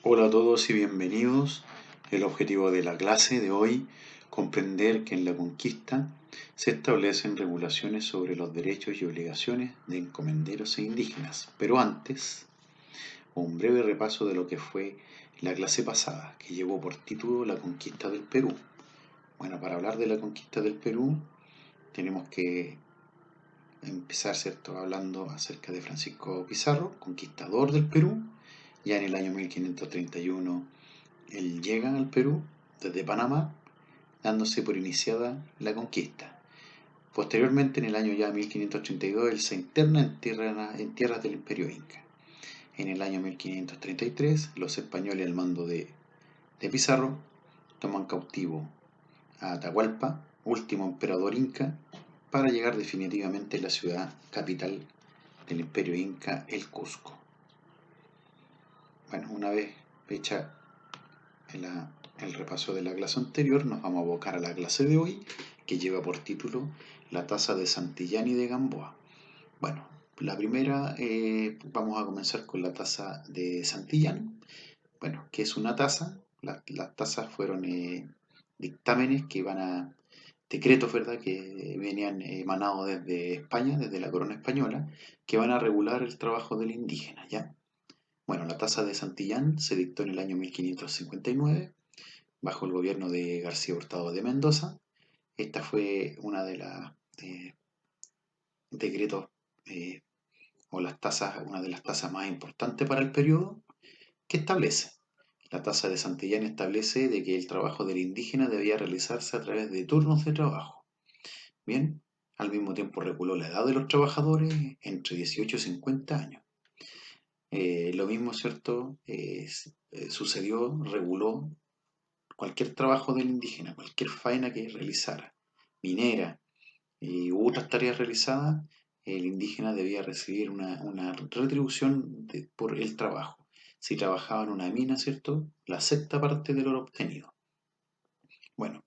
Hola a todos y bienvenidos. El objetivo de la clase de hoy, comprender que en la conquista se establecen regulaciones sobre los derechos y obligaciones de encomenderos e indígenas. Pero antes, un breve repaso de lo que fue la clase pasada, que llevó por título La conquista del Perú. Bueno, para hablar de la conquista del Perú, tenemos que empezar, ¿cierto?, hablando acerca de Francisco Pizarro, conquistador del Perú. Ya en el año 1531 él llega al Perú desde Panamá, dándose por iniciada la conquista. Posteriormente, en el año ya 1532, él se interna en tierras del Imperio Inca. En el año 1533, los españoles al mando de Pizarro toman cautivo a Atahualpa, último emperador inca, para llegar definitivamente a la ciudad capital del Imperio Inca, el Cusco. Bueno, una vez hecha el repaso de la clase anterior, nos vamos a abocar a la clase de hoy, que lleva por título La taza de Santillán y de Gamboa. Bueno, la primera, vamos a comenzar con la taza de Santillán. Bueno, ¿qué es una taza? Las tazas fueron dictámenes que van a decretos, ¿verdad?, que venían emanados desde España, desde la corona española, que van a regular el trabajo del indígena, ¿ya? Bueno, la tasa de Santillán se dictó en el año 1559 bajo el gobierno de García Hurtado de Mendoza. Esta fue una de las decretos eh, o las tasas, una de las tasas más importantes para el periodo que establece. La tasa de Santillán establece de que el trabajo del indígena debía realizarse a través de turnos de trabajo. Bien, al mismo tiempo reguló la edad de los trabajadores entre 18 y 50 años. Lo mismo, ¿cierto? Sucedió, reguló cualquier trabajo del indígena, cualquier faena que realizara, minera y otras tareas realizadas, el indígena debía recibir una retribución por el trabajo. Si trabajaba en una mina, ¿cierto?, la sexta parte del oro obtenido. Bueno,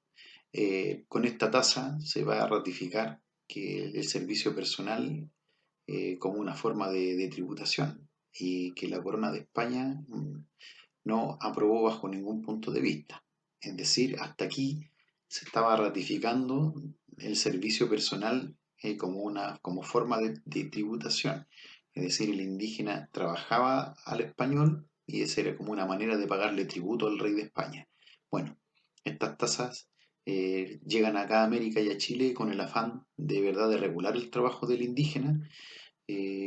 con esta tasa se va a ratificar que el servicio personal como una forma de tributación y que la corona de España no aprobó bajo ningún punto de vista. Es decir, hasta aquí se estaba ratificando el servicio personal como forma de tributación. Es decir, el indígena trabajaba al español y esa era como una manera de pagarle tributo al rey de España. Bueno, estas tasas llegan acá a América y a Chile con el afán de verdad de regular el trabajo del indígena,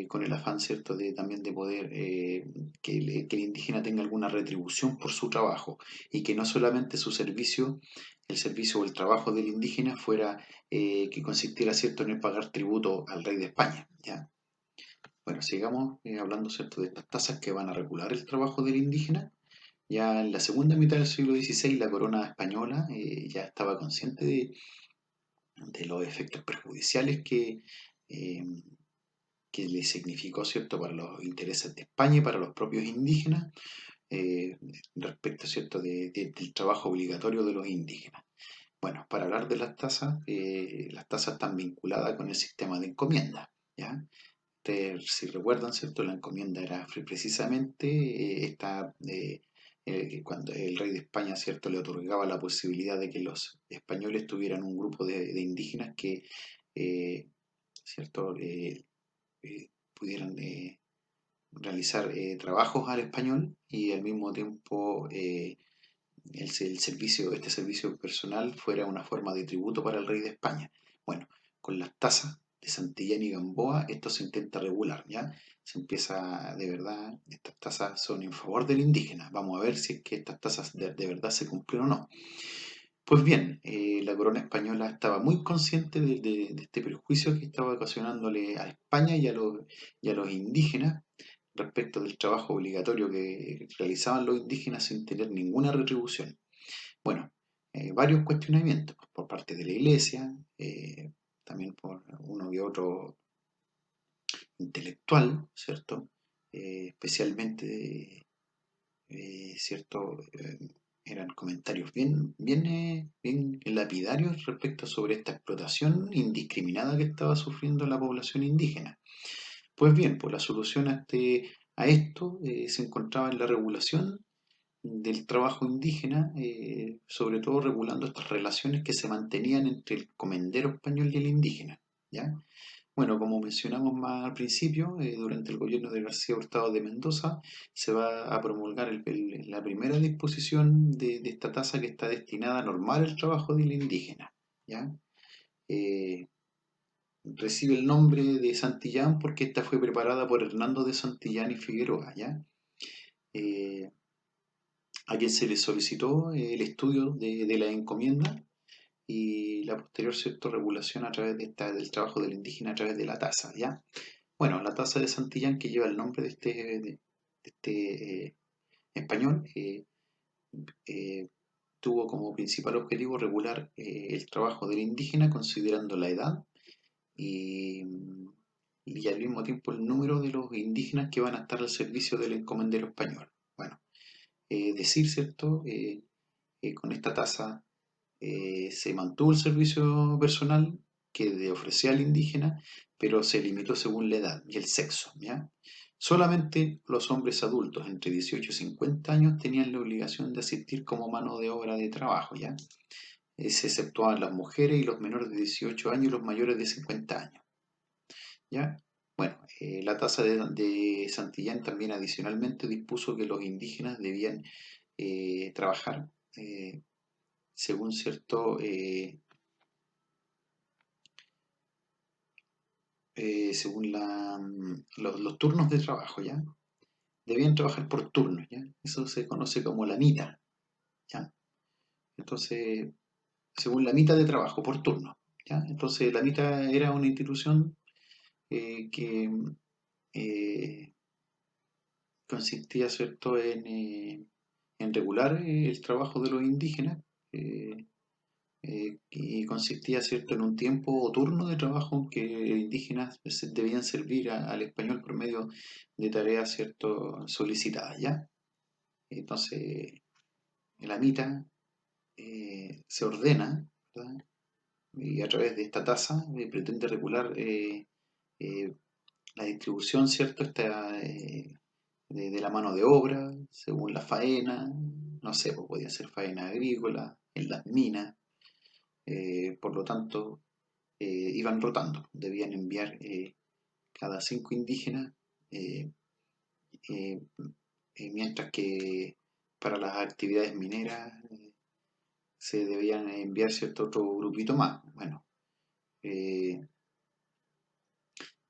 con el afán, ¿cierto?, de también de poder que el indígena tenga alguna retribución por su trabajo y que no solamente el servicio o el trabajo del indígena fuera que consistiera, ¿cierto?, en el pagar tributo al rey de España, ¿ya? Bueno, sigamos hablando, ¿cierto?, de estas tasas que van a regular el trabajo del indígena. Ya en la segunda mitad del siglo XVI la corona española ya estaba consciente de los efectos perjudiciales eh, que le significó, ¿cierto?, para los intereses de España y para los propios indígenas, eh, respecto, ¿cierto?, del trabajo obligatorio de los indígenas. Bueno, para hablar de las tasas están vinculadas con el sistema de encomienda, ¿ya? Ustedes, si recuerdan, ¿cierto?, la encomienda era precisamente cuando el rey de España, ¿cierto?, le otorgaba la posibilidad de que los españoles tuvieran un grupo de indígenas que, eh, ¿cierto?, pudieran realizar trabajos al español y al mismo tiempo este servicio personal fuera una forma de tributo para el rey de España. Bueno, con las tasas de Santillán y Gamboa esto se intenta regular, ¿ya? Se empieza de verdad, estas tasas son en favor del indígena. Vamos a ver si es que estas tasas de verdad se cumplen o no. Pues bien, la corona española estaba muy consciente de este perjuicio que estaba ocasionándole a España y a los indígenas respecto del trabajo obligatorio que realizaban los indígenas sin tener ninguna retribución. Bueno, varios cuestionamientos por parte de la iglesia, también por uno y otro intelectual, ¿cierto? Especialmente, ¿cierto? Eran comentarios bien lapidarios respecto sobre esta explotación indiscriminada que estaba sufriendo la población indígena. Pues bien, pues la solución a esto se encontraba en la regulación del trabajo indígena, sobre todo regulando estas relaciones que se mantenían entre el comendero español y el indígena, ¿ya? Bueno, como mencionamos más al principio, durante el gobierno de García Hurtado de Mendoza se va a promulgar la primera disposición de esta tasa que está destinada a normar el trabajo del indígena, ¿ya? Eh, Recibe el nombre de Santillán porque esta fue preparada por Hernando de Santillán y Figueroa, ¿ya? Eh, a quien se le solicitó el estudio de la encomienda y la posterior, ¿cierto?, regulación a través del trabajo del indígena a través de la tasa, ¿ya? Bueno, la tasa de Santillán, que lleva el nombre de este español, eh, tuvo como principal objetivo regular el trabajo del indígena considerando la edad y, y al mismo tiempo el número de los indígenas que van a estar al servicio del encomendero español. Bueno, decir, ¿cierto? Con esta tasa se mantuvo el servicio personal que le ofrecía al indígena, pero se limitó según la edad y el sexo, ¿ya? Solamente los hombres adultos entre 18 y 50 años tenían la obligación de asistir como mano de obra de trabajo, ¿ya? Se exceptuaban las mujeres y los menores de 18 años y los mayores de 50 años, ¿ya? Bueno, la tasa de Santillán también adicionalmente dispuso que los indígenas debían trabajar según cierto según los turnos de trabajo, ¿ya? Debían trabajar por turnos, ¿ya? Eso se conoce como la mita, ¿ya? Entonces, según la mita de trabajo, por turno, ¿ya? Entonces, la mita era una institución que eh, consistía, ¿cierto?, en regular el trabajo de los indígenas eh, y consistía, ¿cierto?, en un tiempo o turno de trabajo que indígenas debían servir al español por medio de tareas, ¿cierto?, solicitadas, ¿ya? Entonces, el AMITA se ordena, ¿verdad? Y a través de esta tasa pretende regular eh, la distribución, ¿cierto?, de la mano de obra, según la faena, no sé, pues podía ser faena agrícola, en las minas, por lo tanto, iban rotando, debían enviar cada 5 indígenas, eh, eh, mientras que para las actividades mineras se debían enviar cierto otro grupito más. Bueno, eh,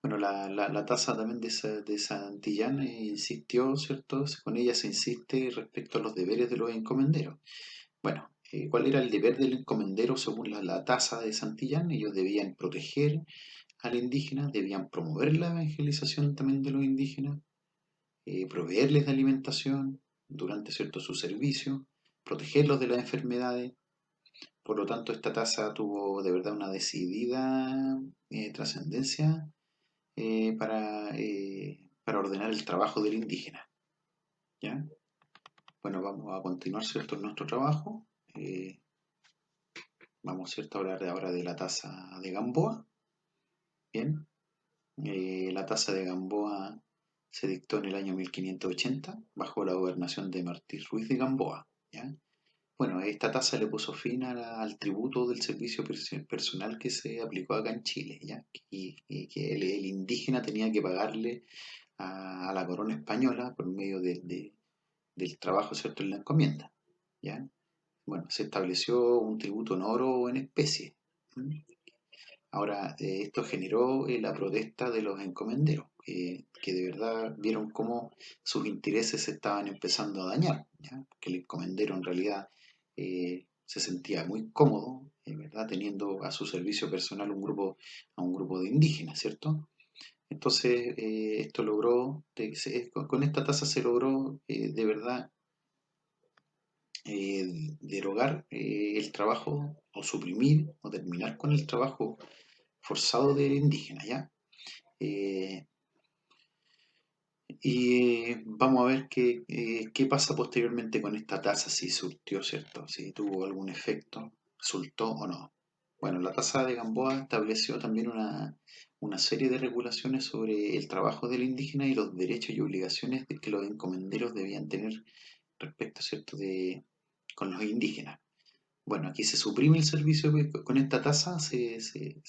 la tasa también de Santillán insistió, ¿cierto? Con ella se insiste respecto a los deberes de los encomenderos. Bueno, ¿cuál era el deber del encomendero según la tasa de Santillán? Ellos debían proteger al indígena, debían promover la evangelización también de los indígenas, proveerles de alimentación durante cierto su servicio, protegerlos de las enfermedades. Por lo tanto, esta tasa tuvo de verdad una decidida trascendencia para ordenar el trabajo del indígena, ¿ya? Bueno, vamos a continuar, ¿cierto?, en nuestro trabajo. Vamos, ¿cierto?, a hablar ahora de la tasa de Gamboa. Bien, la tasa de Gamboa se dictó en el año 1580 bajo la gobernación de Martí Ruiz de Gamboa, ¿ya? Bueno, esta tasa le puso fin al tributo del servicio personal que se aplicó acá en Chile, ¿ya? Y que el indígena tenía que pagarle a la corona española por medio del trabajo, ¿cierto?, en la encomienda, ¿ya? Bueno, se estableció un tributo en oro o en especie. ¿Mm? Ahora, esto generó la protesta de los encomenderos, que de verdad vieron cómo sus intereses se estaban empezando a dañar, ¿ya? Que el encomendero en realidad se sentía muy cómodo, ¿verdad?, teniendo a su servicio personal a un grupo de indígenas, ¿cierto? Entonces, esto logró, con esta tasa se logró de verdad derogar el trabajo o suprimir o terminar con el trabajo forzado del indígena, ¿ya? Eh, y vamos a ver qué pasa posteriormente con esta tasa, si surtió, ¿cierto? Si tuvo algún efecto, resultó o no. Bueno, la tasa de Gamboa estableció también una serie de regulaciones sobre el trabajo del indígena y los derechos y obligaciones que los encomenderos debían tener respecto, ¿cierto?, con los indígenas. Bueno, aquí se suprime el servicio, con esta tasa se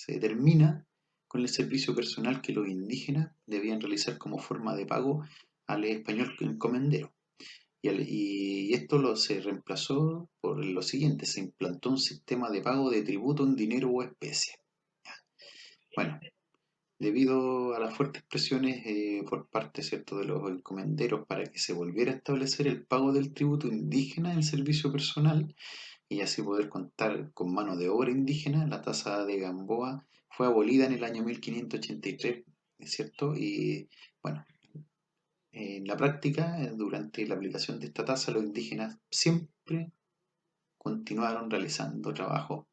determina con el servicio personal que los indígenas debían realizar como forma de pago al español encomendero. Y esto se reemplazó por lo siguiente: se implantó un sistema de pago de tributo en dinero o especie. Bueno, debido a las fuertes presiones por parte, ¿cierto?, de los encomenderos para que se volviera a establecer el pago del tributo indígena en servicio personal y así poder contar con mano de obra indígena, la tasa de Gamboa fue abolida en el año 1583, ¿es cierto? Y bueno, en la práctica, durante la aplicación de esta tasa, los indígenas siempre continuaron realizando trabajo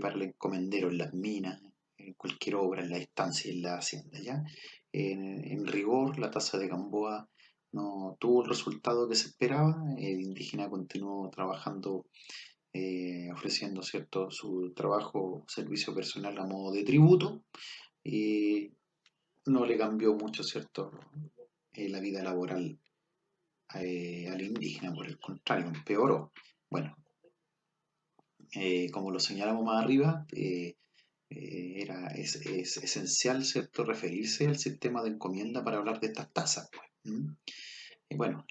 para el encomendero en las minas, en cualquier obra, en la estancia, en la hacienda, ¿ya? En rigor, la tasa de Gamboa no tuvo el resultado que se esperaba, el indígena continuó trabajando, ofreciendo, ¿cierto?, su trabajo, servicio personal a modo de tributo, y no le cambió mucho, ¿cierto?, la vida laboral al indígena, por el contrario, empeoró. Bueno, como lo señalamos más arriba, es esencial, ¿cierto?, referirse al sistema de encomienda para hablar de estas tasas, pues. Y bueno,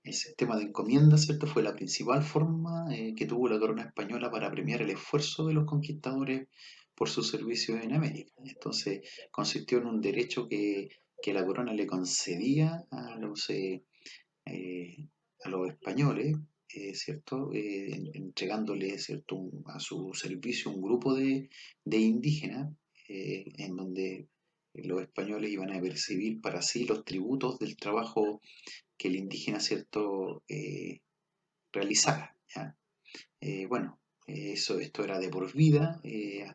el sistema de encomienda, ¿cierto?, fue la principal forma que tuvo la corona española para premiar el esfuerzo de los conquistadores por sus servicios en América. Entonces, consistió en un derecho que la corona le concedía eh, a los españoles, ¿cierto?, entregándole, ¿cierto?, a su servicio un grupo de indígenas, en donde los españoles iban a percibir para sí los tributos del trabajo que el indígena, ¿cierto?, realizara, ¿ya? Bueno, esto era de por vida, eh,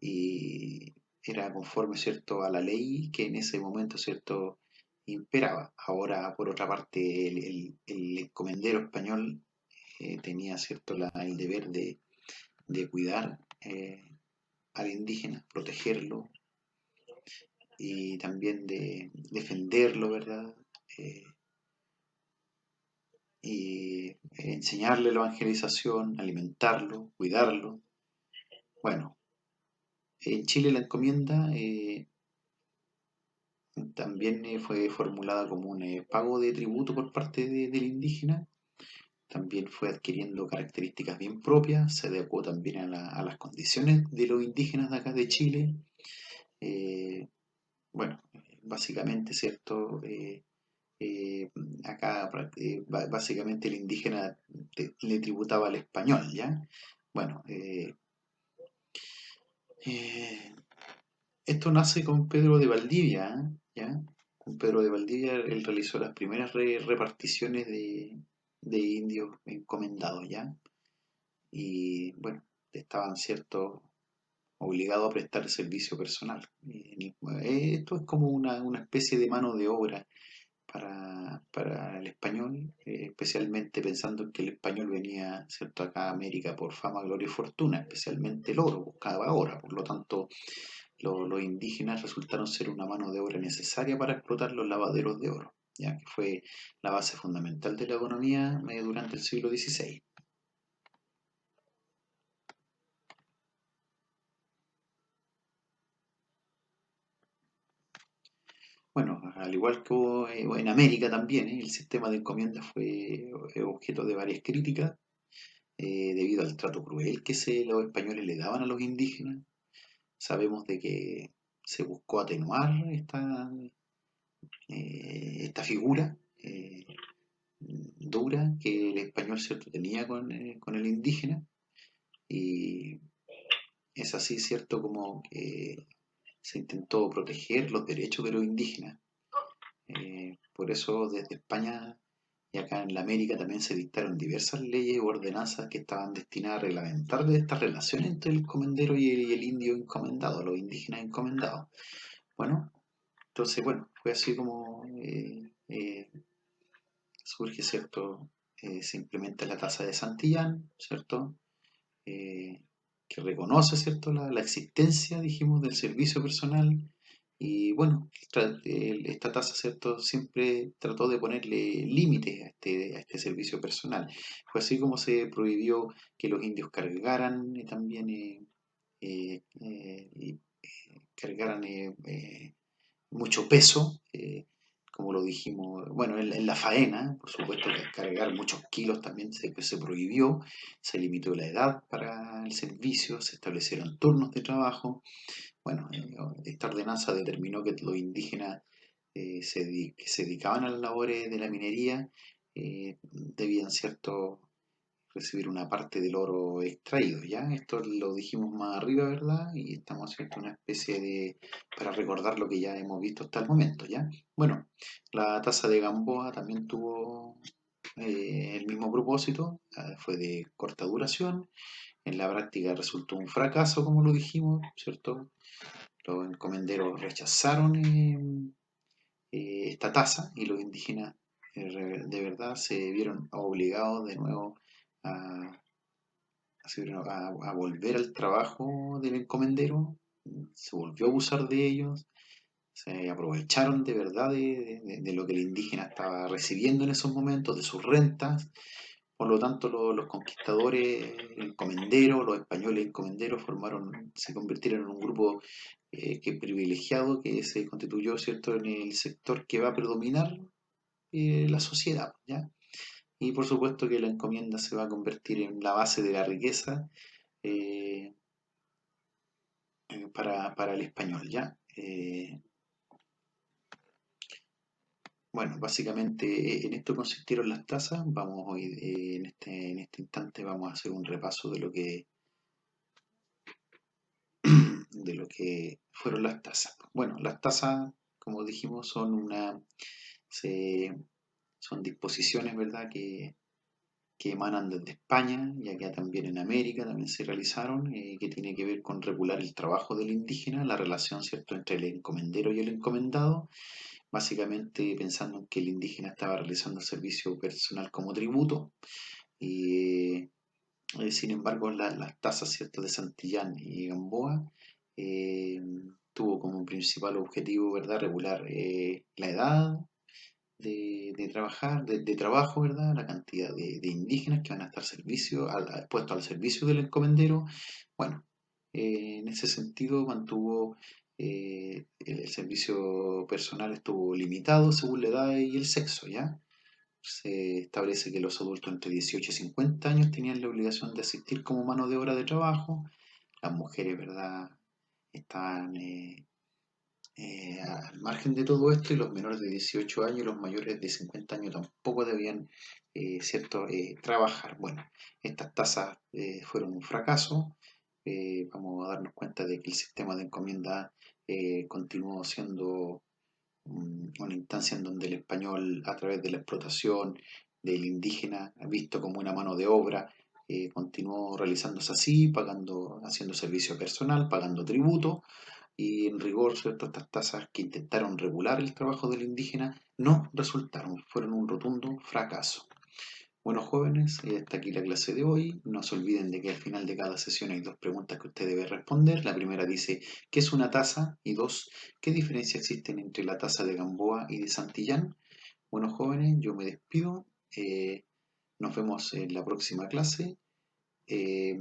y era conforme, ¿cierto?, a la ley que en ese momento, ¿cierto?, imperaba. Ahora, por otra parte, el encomendero español tenía, ¿cierto?, el deber de cuidar al indígena, protegerlo y también de defenderlo, ¿verdad? Eh, y enseñarle la evangelización, alimentarlo, cuidarlo. Bueno, en Chile la encomienda también fue formulada como un pago de tributo por parte del indígena. También fue adquiriendo características bien propias, se adecuó también a las condiciones de los indígenas de acá de Chile. Eh, bueno, básicamente, ¿cierto? Eh, Acá básicamente el indígena le tributaba al español, ¿ya? Bueno, eh, esto nace con Pedro de Valdivia, ¿ya? Con Pedro de Valdivia él realizó las primeras reparticiones de indios encomendados, ¿ya? Y bueno, estaban, ¿cierto?, obligados a prestar servicio personal. Esto es como una especie de mano de obra para el español, especialmente pensando en que el español venía, ¿cierto?, acá a América por fama, gloria y fortuna, especialmente el oro, buscaba oro. Por lo tanto, los indígenas resultaron ser una mano de obra necesaria para explotar los lavaderos de oro, ya que fue la base fundamental de la economía durante el siglo XVI. Bueno, al igual que en América también, el sistema de encomiendas fue objeto de varias críticas debido al trato cruel que los españoles le daban a los indígenas. Sabemos de que se buscó atenuar esta figura dura que el español, ¿cierto?, tenía con el indígena, y es así, ¿cierto?, como que se intentó proteger los derechos de los indígenas. Por eso desde España y acá en la América también se dictaron diversas leyes u ordenanzas que estaban destinadas a reglamentar de esta relación entre el encomendero y el indio encomendado, los indígenas encomendados. Bueno, entonces, bueno, fue así como surge, ¿cierto? Se implementa la tasa de Santillán, ¿cierto? Eh, que reconoce, ¿cierto?, la existencia, dijimos, del servicio personal, Y bueno, esta tasa, ¿cierto? Siempre trató de ponerle límites a este servicio personal. Fue así como se prohibió que los indios cargaran también, cargaran mucho peso, como lo dijimos, bueno, en la faena, por supuesto que cargar muchos kilos también se prohibió, se limitó la edad para el servicio, se establecieron turnos de trabajo. Bueno, esta ordenanza determinó que los indígenas que se dedicaban a las labores de la minería debían, ¿cierto?, recibir una parte del oro extraído, ¿ya? Esto lo dijimos más arriba, ¿verdad? Y estamos haciendo una especie de, para recordar lo que ya hemos visto hasta el momento, ¿ya? Bueno, la tasa de Gamboa también tuvo el mismo propósito, fue de corta duración, en la práctica resultó un fracaso, como lo dijimos, ¿cierto? Los encomenderos rechazaron esta tasa y los indígenas de verdad se vieron obligados de nuevo a, a volver al trabajo del encomendero, se volvió a abusar de ellos, se aprovecharon de verdad de lo que el indígena estaba recibiendo en esos momentos, de sus rentas. Por lo tanto, los conquistadores encomenderos, los españoles encomenderos, se convirtieron en un grupo privilegiado que se constituyó, ¿cierto?, en el sector que va a predominar la sociedad, ¿ya? Y por supuesto que la encomienda se va a convertir en la base de la riqueza eh, para el español, ¿ya? Bueno, básicamente en esto consistieron las tasas. Vamos hoy, en este instante vamos a hacer un repaso de lo que fueron las tasas. Bueno, las tasas, como dijimos, se- son disposiciones, ¿verdad?, que emanan desde España y acá también en América también se realizaron, que tiene que ver con regular el trabajo del indígena, la relación, ¿cierto?, entre el encomendero y el encomendado, básicamente pensando en que el indígena estaba realizando el servicio personal como tributo. Y sin embargo, las tasas, ¿cierto?, de Santillán y Gamboa eh, tuvo como principal objetivo, ¿verdad?, regular la edad de trabajar, de trabajo, ¿verdad?, la cantidad de indígenas que van a estar puestos al servicio del encomendero. Bueno, en ese sentido mantuvo el servicio personal estuvo limitado según la edad y el sexo, ¿ya? Se establece que los adultos entre 18 y 50 años tenían la obligación de asistir como mano de obra de trabajo. Las mujeres, ¿verdad?, estaban al margen de todo esto, y los menores de 18 años y los mayores de 50 años tampoco debían, ¿cierto?, trabajar. Bueno, estas tasas fueron un fracaso. Vamos a darnos cuenta de que el sistema de encomienda continuó siendo una instancia en donde el español, a través de la explotación del indígena, visto como una mano de obra, continuó realizándose así, haciendo servicio personal, pagando tributo, y en rigor, ¿cierto?, estas tasas que intentaron regular el trabajo del indígena no resultaron, fueron un rotundo fracaso. Bueno, jóvenes, hasta aquí la clase de hoy. No se olviden de que al final de cada sesión hay dos preguntas que usted debe responder. La primera dice, ¿qué es una taza? Y dos, ¿qué diferencia existen entre la taza de Gamboa y de Santillán? Bueno, jóvenes, yo me despido. Nos vemos en la próxima clase. Eh,